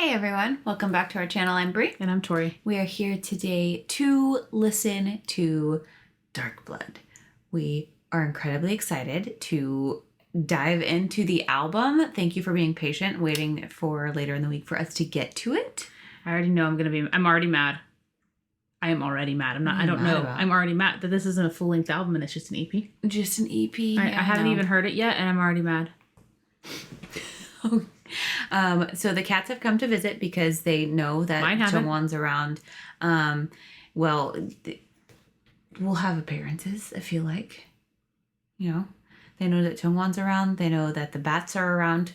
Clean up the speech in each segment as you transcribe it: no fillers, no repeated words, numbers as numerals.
Hey everyone, welcome back to our channel. I'm Brie. And I'm Tori. We are here today to listen to Dark Blood. We are incredibly excited to dive into the album. Thank you for being patient, waiting for later in the week for us to get to it. I already know I'm already mad. I am already mad. I don't know. I'm already mad that this isn't a full-length album and it's just an EP. Just an EP. I haven't even heard it yet and I'm already mad. So the cats have come to visit because they know that Chaconne's around. We'll have appearances, I feel like. You know, they know that Chaconne's around. They know that the bats are around.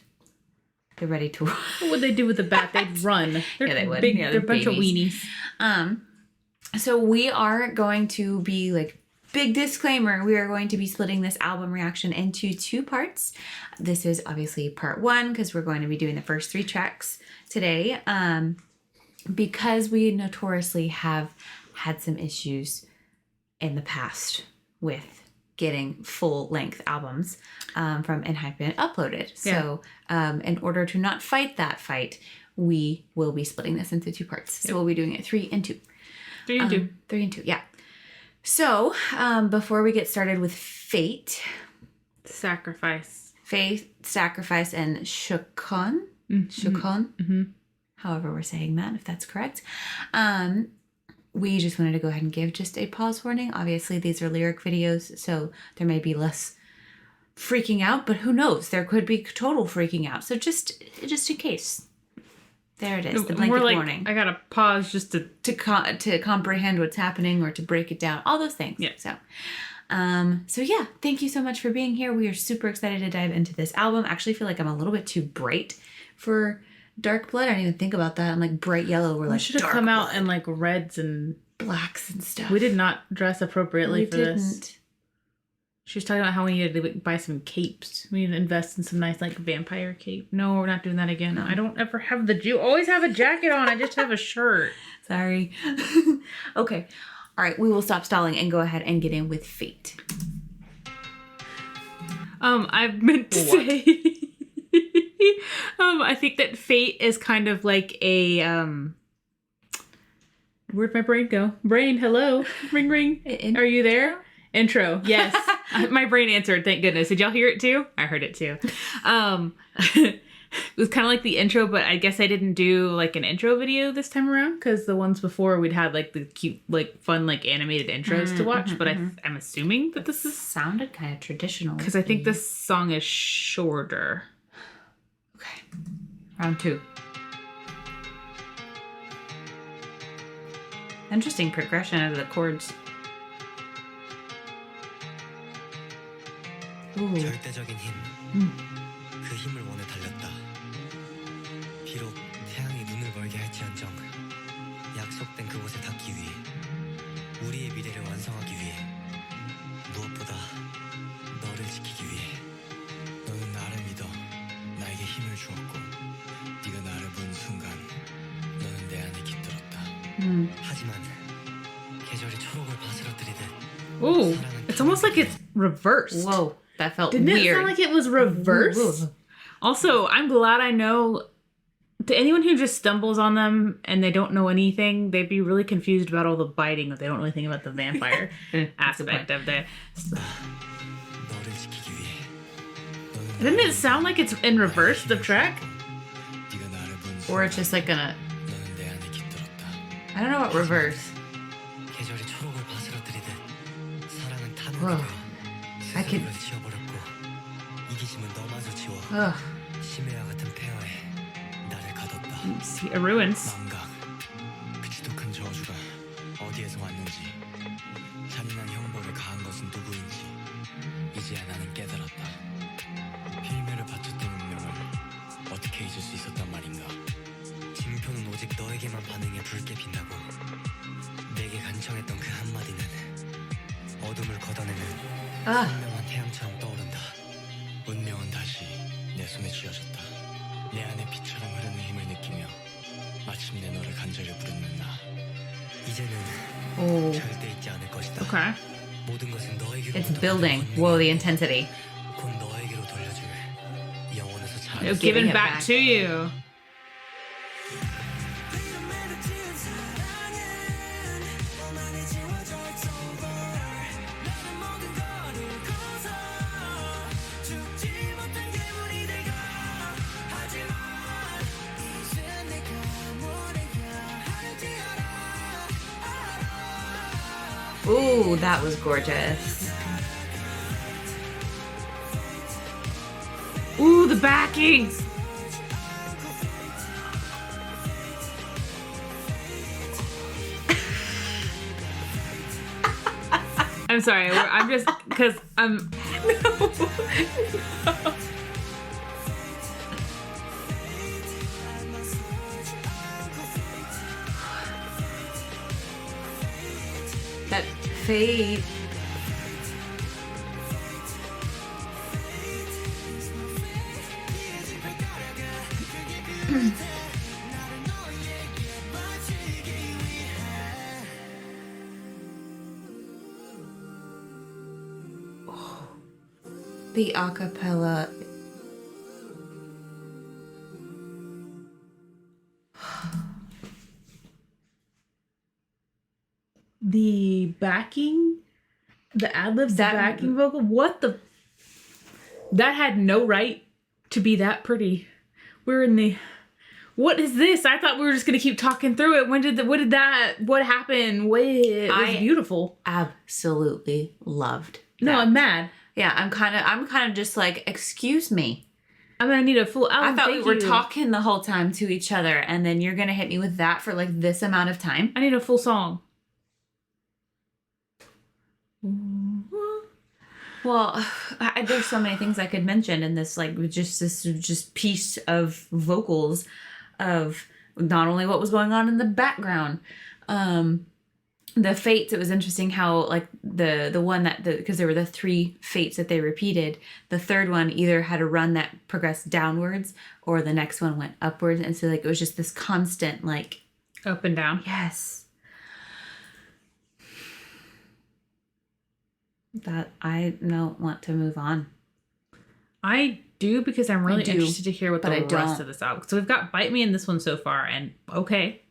They're ready to run. What would they do with the bat? They'd run. Yeah, they would. Big, yeah, they're a bunch of weenies. So we are going to be big disclaimer, we are going to be splitting this album reaction into two parts. This is obviously part one because we're going to be doing the first 3 tracks today. Because we notoriously have had some issues in the past with getting full-length albums from ENHYPEN uploaded. Yeah. So in order to not fight that fight, we will be splitting this into 2 parts. So we'll be doing it 3 and 2. 3 and 2. 3 and 2, yeah. So, before we get started with Fate, Sacrifice, and Chaconne, however we're saying that, if that's correct, we just wanted to go ahead and give just a pause warning. Obviously, these are lyric videos, so there may be less freaking out, but who knows? There could be total freaking out. So just in case. There it is, the blanket warning. I gotta pause just to comprehend what's happening or to break it down, all those things. Yeah. So yeah, thank you so much for being here. We are super excited to dive into this album. I actually feel like I'm a little bit too bright for Dark Blood. I didn't even think about that. I'm bright yellow. We should have come out in reds and blacks and stuff. We did not dress appropriately for this. Didn't. She was talking about how we needed to buy some capes. We need to invest in some nice vampire cape. No, we're not doing that again. No. I don't ever have always have a jacket on. I just have a shirt. Sorry. Okay. All right. We will stop stalling and go ahead and get in with Fate. I meant to say, I think that Fate is kind of like a, where'd my brain go? Brain, hello? Ring, ring. Are you there? Intro. Yes. My brain answered, thank goodness. Did y'all hear it too? I heard it too. It was kind of like the intro, but I guess I didn't do an intro video this time around because the ones before we'd had the cute, fun, animated intros to watch. But I'm assuming that this sounded kind of traditional. Because I think this song is shorter. Okay. Round 2. Interesting progression of the chords. 절대적인 힘, 그 힘을 원해 달렸다. 비록 태양이 눈을 멀게 할지언정 약속된 그곳에 닿기 위해 우리의 미래를 완성하기 위해 무엇보다 너를 지키기 위해 너는 나를 믿어 나에게 힘을 주었고 네가 나를 본 순간 너는 내 안에 깃들었다. 하지만 계절이 초록을 바스러뜨리듯 Ooh, it's almost like it's reversed. Whoa. That felt Didn't weird. It sound like it was reversed? Also, I'm glad I know, to anyone who just stumbles on them and they don't know anything, they'd be really confused about all the biting if they don't know anything about the vampire aspect of it. Didn't it sound like it's in reverse, the track? Or it's just gonna... I don't know what reverse. Whoa. I could... Ugh. See a ruins. 선명한 태양처럼 떠오른다. 운명은 다시 내 손에 쥐어졌다. 내 안에 빛처럼 흐르는 힘을 느끼며 마침내 너를 간절히 부르는 나. 이제는 절대 잊지 않을 것이다. Okay. 모든 것은 너에게로. It's building. Whoa, the intensity. 곧 너에게로 돌려줄 영원에서 잘. Given back to you. Ooh, that was gorgeous. Ooh, the backing. I'm sorry. I'm just because I'm. No. That fate. The acapella. The backing, the ad-libs, the backing vocal, what the... That had no right to be that pretty. We're in the... What is this? I thought we were just going to keep talking through it. What happened? It was beautiful. Absolutely loved that. No, I'm mad. Yeah, I'm kind of just like, excuse me. I'm going to need a full album. I thought we were talking the whole time to each other, and then you're going to hit me with that for like this amount of time. I need a full song. Well, there's so many things I could mention in this, like just piece of vocals of not only what was going on in the background, the fates. It was interesting how like the one that because there were the 3 fates that they repeated. The third one either had a run that progressed downwards or the next one went upwards, and so like it was just this constant like up and down. Yes. That I don't want to move on. I do because I'm really interested to hear what the rest of this album. So we've got "Bite Me" in this one so far, and okay,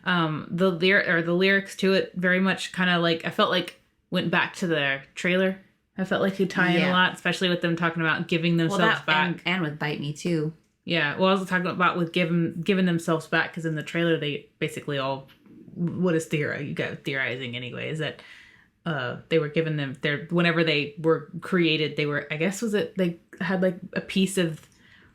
the lyrics to it very much kind of like I felt like went back to the trailer. I felt like you tie in a lot, especially with them talking about giving themselves back, and with "Bite Me" too. Yeah, well, I was talking about with giving themselves back because in the trailer they basically all what is you got theorizing anyway is that. They were given them whenever they were created, they were, I guess, they had like a piece of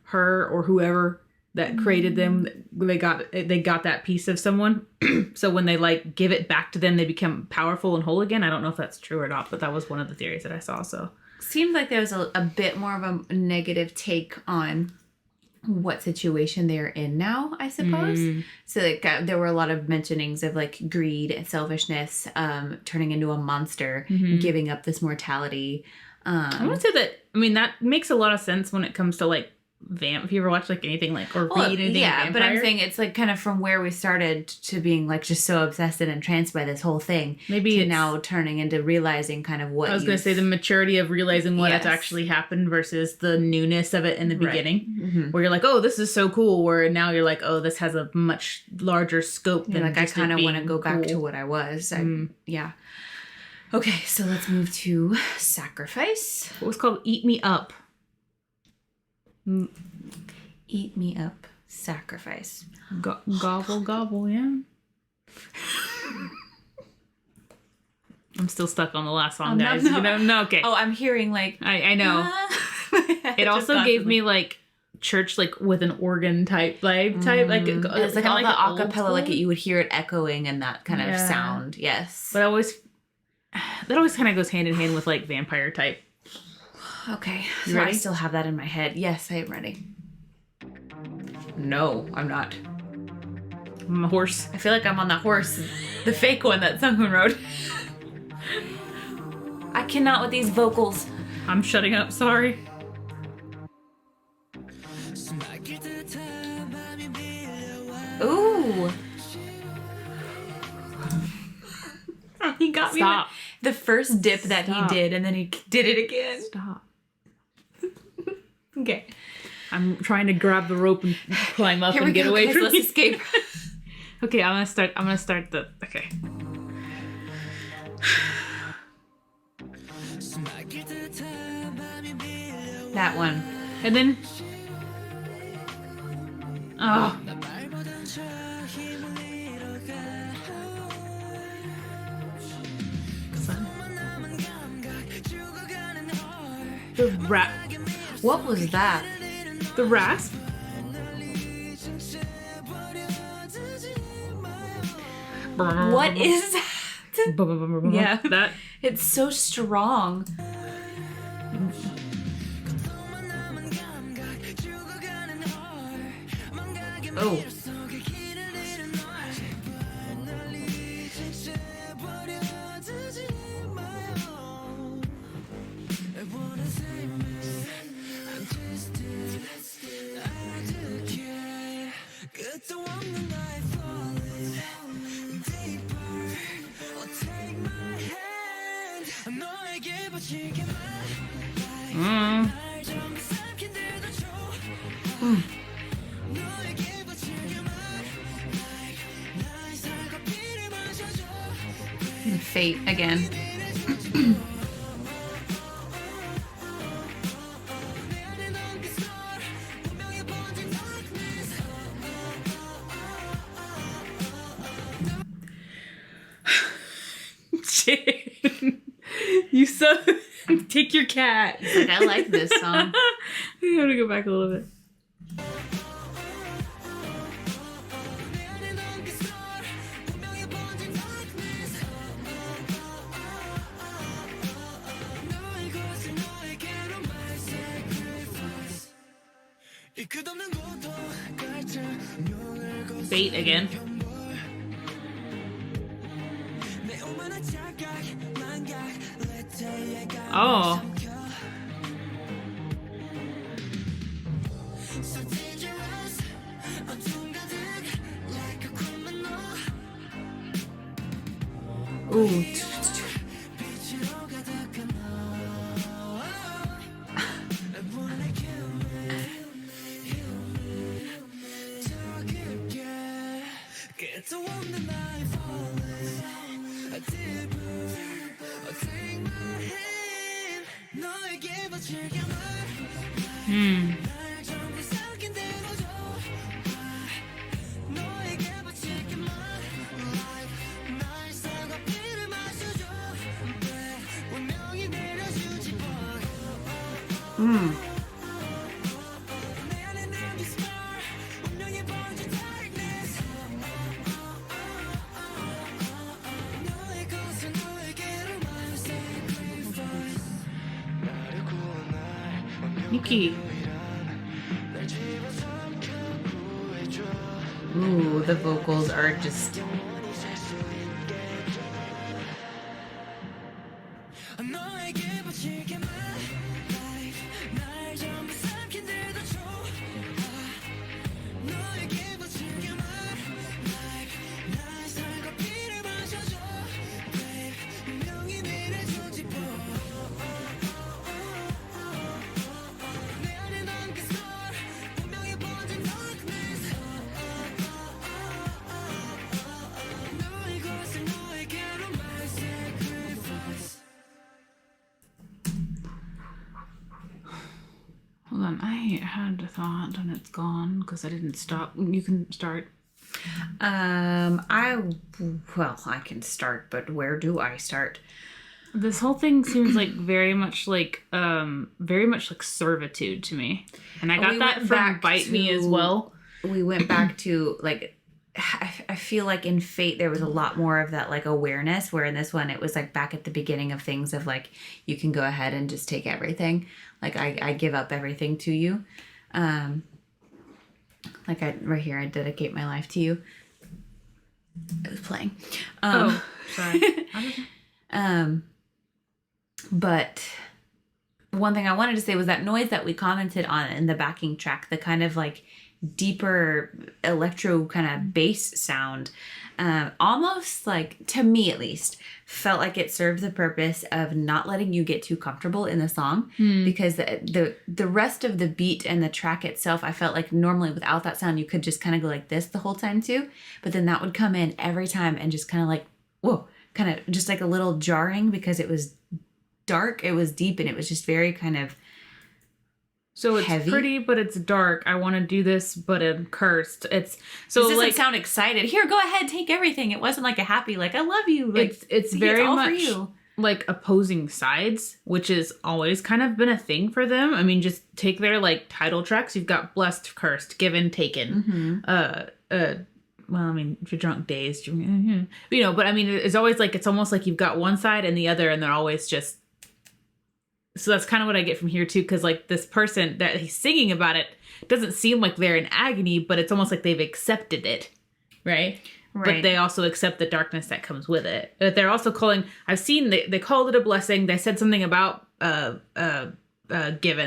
her or whoever that created them. They got that piece of someone. So when they like give it back to them, they become powerful and whole again. I don't know if that's true or not, but that was one of the theories that I saw. So seemed like there was a bit more of a negative take on what situation they're in now, I suppose. So like there were a lot of mentionings of like greed and selfishness, turning into a monster, giving up this mortality. I want to say that, I mean, that makes a lot of sense when it comes to like if you ever watch like anything like or read anything vampire. But I'm saying it's like kind of from where we started to being like just so obsessed and entranced by this whole thing, maybe to now turning into realizing kind of what I was going to say, the maturity of realizing what has actually happened versus the newness of it in the beginning, where you're like, oh, this is so cool, where now you're like, oh, this has a much larger scope than like I kind of want to go back to what I was. Yeah. Okay, so let's move to Sacrifice. What was called Eat Me Up. Eat Me Up, Sacrifice. Gobble, gobble, yeah. I'm still stuck on the last song, guys. No. You know, no, okay. Oh, I'm hearing like... I know. It also gave me like church, like with an organ type vibe. Like it's like all the acapella, like you would hear it echoing and that kind of sound. Yes. But that always kind of goes hand in hand with like vampire type. Okay, so I still have that in my head. Yes, I am ready. No, I'm not. I'm a horse. I feel like I'm on the horse, the fake one that someone wrote. I cannot with these vocals. I'm shutting up, sorry. Ooh. He got me with the first dip that he did, and then he did it again. Stop. Okay. I'm trying to grab the rope and climb up Here and we get go, away guys. from Let's you. escape. Okay, I'm gonna start the. Okay. That one. And then. Oh. The What was that? The rasp? What is that? Yeah. That. It's so strong. Oh. Fate again. You so take your cat. Like, I like this song. I gotta go back a little bit. Bait again. Oh. Ooh. Nikki. Ooh, the vocals are just... Hold on, I had a thought and it's gone because I didn't stop. You can start. I can start, but where do I start? This whole thing seems like very much like servitude to me, and I got that from Bite Me as well. We went back to like, I feel like in Fate there was a lot more of that like awareness, where in this one it was like back at the beginning of things of like, you can go ahead and just take everything. Like I give up everything to you. Like right here, I dedicate my life to you. I was playing. Sorry. But one thing I wanted to say was that noise that we commented on in the backing track, the kind of like deeper electro kind of bass sound, almost like, to me at least, felt like it served the purpose of not letting you get too comfortable in the song, because the rest of the beat and the track itself, I felt like normally without that sound you could just kind of go like this the whole time too, but then that would come in every time and just kind of like, whoa, kind of just like a little jarring, because it was dark, it was deep, and it was just very kind of so it's heavy. Pretty, but it's dark. I want to do this, but I'm cursed. It's so this doesn't like sound excited. Here, go ahead, take everything. It wasn't like a happy, like, I love you. Like, it's very all much for you. Like opposing sides, which has always kind of been a thing for them. I mean, just take their like title tracks. You've got blessed, cursed, given, taken. Well, I mean, if you're drunk, dazed, you know. But I mean, it's always like it's almost like you've got one side and the other, and they're always just. So that's kind of what I get from here too, because like this person that he's singing about it doesn't seem like they're in agony, but it's almost like they've accepted it, right? But they also accept the darkness that comes with it. But they're also calling. I've seen they called it a blessing. They said something about given.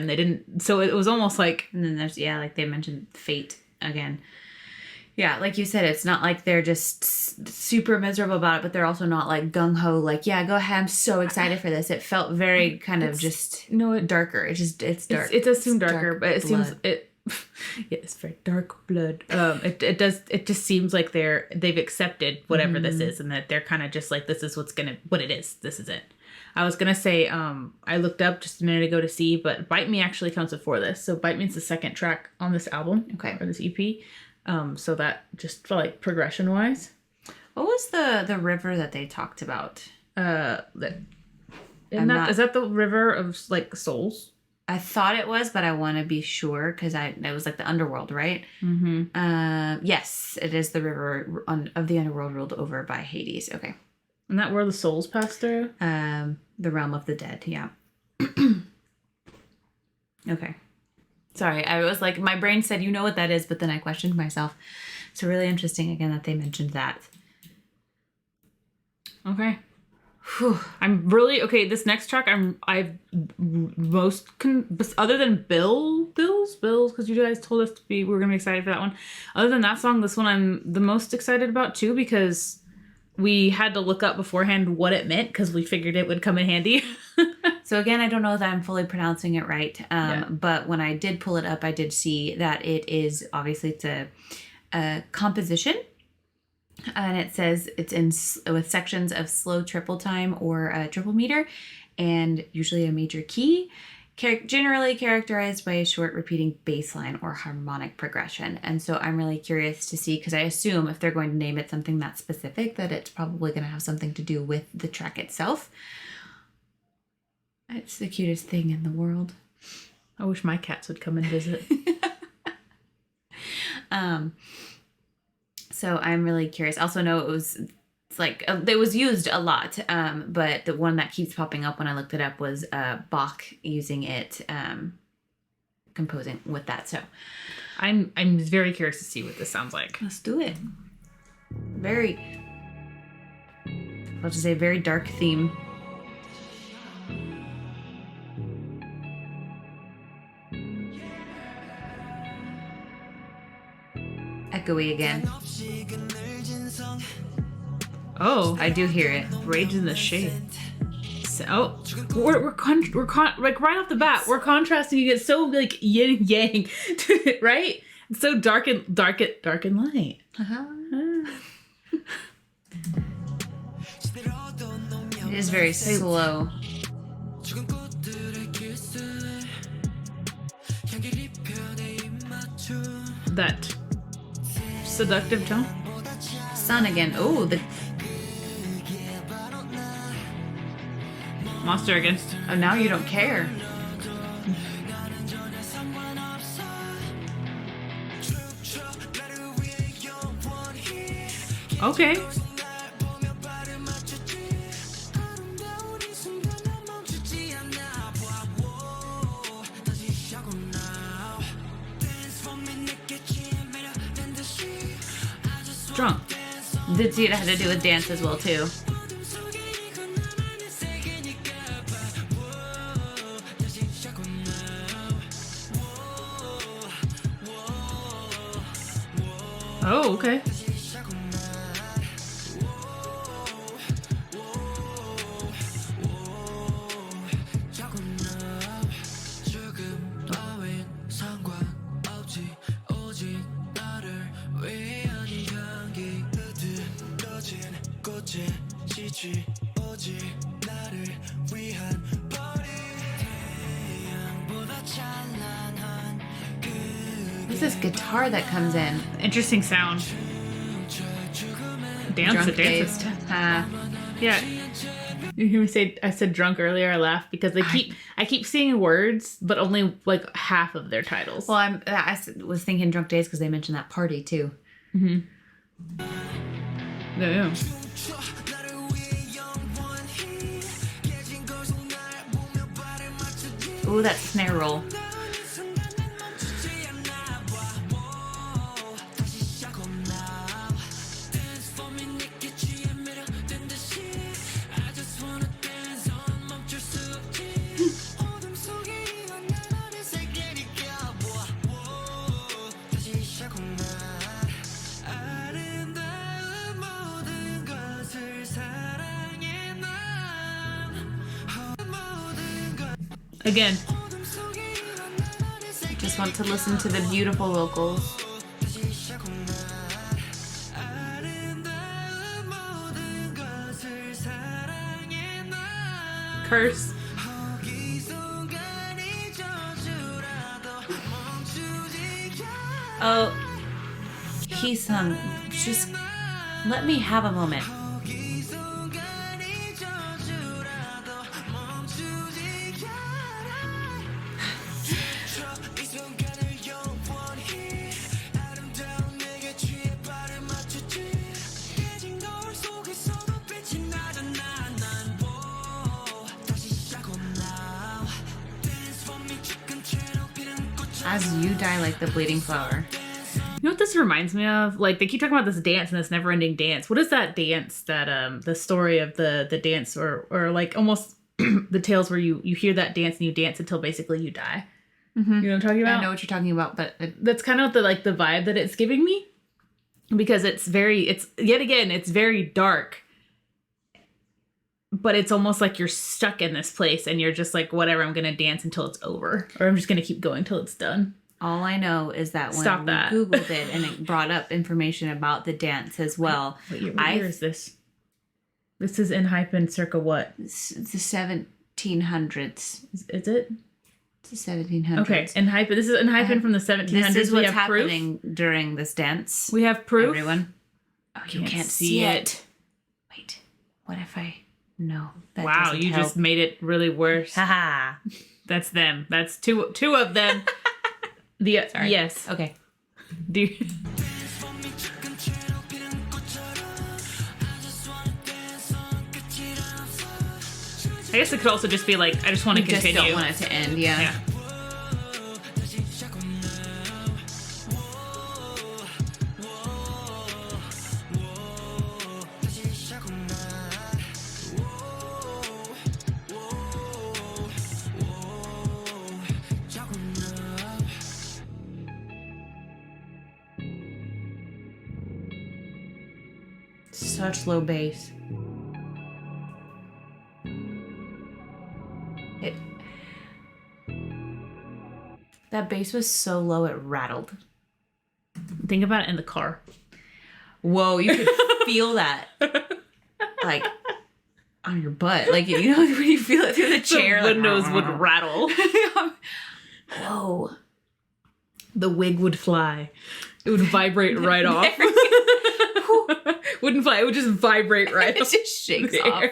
They didn't. So it was almost like. And then there's like they mentioned fate again. Yeah, like you said, it's not like they're just super miserable about it, but they're also not like gung-ho, like, yeah, go ahead, I'm so excited for this. It felt very kind of just darker. It's dark. It does seem darker, but it blood. seems it. Yeah, it's very dark blood. It just seems like they've accepted whatever this is, and that they're kind of just like, this is what it is. This is it. I was gonna say, I looked up just a minute ago to see, but Bite Me actually comes before this. So Bite Me is the second track on this album, or this EP. So that just felt like progression wise. What was the river that they talked about? Is that the river of like souls? I thought it was, but I want to be sure because it was like the underworld, right? Mm-hmm. Yes, it is the river of the underworld ruled over by Hades. Okay. Isn't that where the souls pass through? The realm of the dead. Yeah. Okay. Sorry, I was like, my brain said, you know what that is, but then I questioned myself. So really interesting, again, that they mentioned that. Okay. Whew. I'm really, okay, this next track, other than Bills, because you guys told us we were going to be excited for that one. Other than that song, this one I'm the most excited about, too, because we had to look up beforehand what it meant, because we figured it would come in handy. So again, I don't know that I'm fully pronouncing it right, but when I did pull it up, I did see that it is, obviously, it's a composition, and it says it's with sections of slow triple time or a triple meter, and usually a major key, generally characterized by a short repeating bass line or harmonic progression. And so I'm really curious to see, because I assume if they're going to name it something that specific, that it's probably going to have something to do with the track itself. It's the cutest thing in the world. I wish my cats would come and visit. So I'm really curious. Also know it was used a lot, but the one that keeps popping up when I looked it up was Bach using it, composing with that. So I'm very curious to see what this sounds like. Let's do it. I'll just say very dark theme. Echoey again. Oh, I do hear it. Rage in the Shade. So, we're like right off the bat, we're contrasting it so like yin and yang, right? It's so dark and light. It is very slow. That seductive tone. Sun again. Oh, the Monster against. oh, now you don't care. Okay. Drunk. Did see it had to do with dance as well too. Oh, okay. What's this guitar that comes in? Interesting sound. Dance. Drunk days. Yeah. You hear me say I said drunk earlier? I laughed because I keep seeing words, but only like half of their titles. Well, I was thinking drunk days because they mentioned that party too. Mm-hmm. Yeah. Ooh, that snare roll. Again. Just want to listen to the beautiful vocals. Curse. Oh, he sung, just let me have a moment. As you die like the bleeding flower. You know what this reminds me of? Like, they keep talking about this dance and this never-ending dance. What is that dance that, the story of the dance or like almost the tales where you hear that dance and you dance until basically you die? Mm-hmm. You know what I'm talking about? I know what you're talking about, but... That's kind of the vibe that it's giving me. Because it's very dark. But it's almost like you're stuck in this place and you're just like, whatever, I'm going to dance until it's over. Or I'm just going to keep going till it's done. All I know is that when we Googled it and it brought up information about the dance as well. What year is this? This is ENHYPEN circa what? It's the 1700s. Is it? It's the 1700s. Okay, ENHYPEN. This is ENHYPEN from the 1700s. This is what's happening during this dance. We have proof. Everyone. Oh, you can't see it. Wait, what if I... No. That wow, you help. just made it really worse. Haha. That's them. That's two of them. Sorry. Yes. Okay. Do you... I guess it could also just be like, I just want to continue. Just don't want it to end, yeah. Such low bass. That bass was so low it rattled. Think about it in the car. Whoa, you could feel that. Like on your butt. Like, you know, when you feel it through the chair. The windows would rattle. Whoa. The wig would fly. It would vibrate right off. Wouldn't fly. It would just vibrate right off. It just shakes off.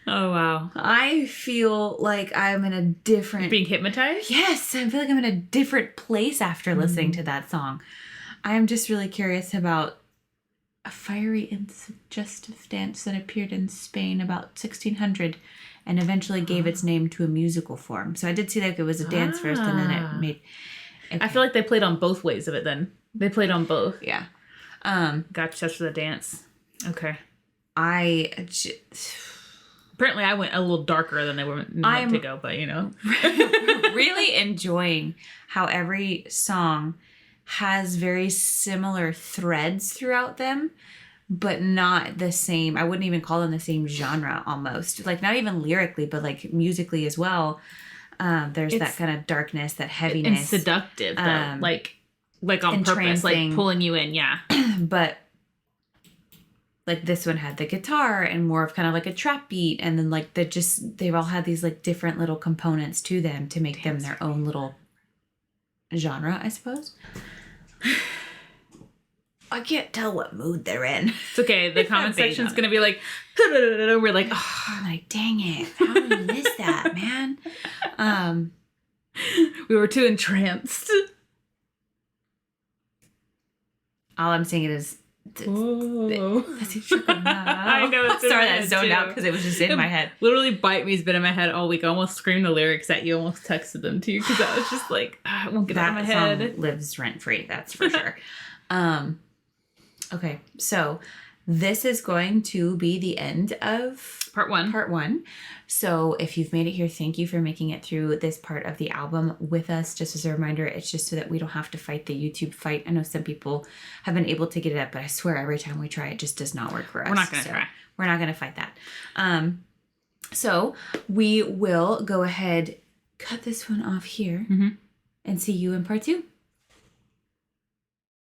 Oh, wow. I feel like I'm in a different... Being hypnotized? Yes, I feel like I'm in a different place after listening to that song. I'm just really curious about a fiery and suggestive dance that appeared in Spain about 1600 and eventually gave its name to a musical form. So I did see like it was a dance first and then it made... Okay. I feel like they played on both ways of it then. They played on both. Yeah. Gotcha, just for the dance. Okay. Apparently I went a little darker than they were meant to go, but you know. Really enjoying how every song has very similar threads throughout them, but not the same. I wouldn't even call them the same genre almost. Like not even lyrically, but like musically as well. There's that kind of darkness, that heaviness. And seductive though. Like on purpose, like pulling you in, yeah. But like this one had the guitar and more of kind of like a trap beat, and then like they've all had these like different little components to them to make them their own little genre, I suppose. I can't tell what mood they're in. It's okay. The comment section's going to be like, we're like, oh. I'm like, dang it. How did we miss that, man? We were too entranced. All I'm saying is, I know. It's sorry that I zoned out because it was just in my head. Literally, Bite Me's been in my head all week. I almost screamed the lyrics at you. Almost texted them to you because I was just like, I won't get out of my head. That song lives rent free. That's for sure. Okay, so this is going to be the end of part one. So if you've made it here, thank you for making it through this part of the album with us. Just as a reminder, it's just so that we don't have to fight the YouTube fight. I know some people have been able to get it up, but I swear every time we try, it just does not work for us. We're not going to try. We're not going to fight that. So we will go ahead, cut this one off here, and see you in part 2.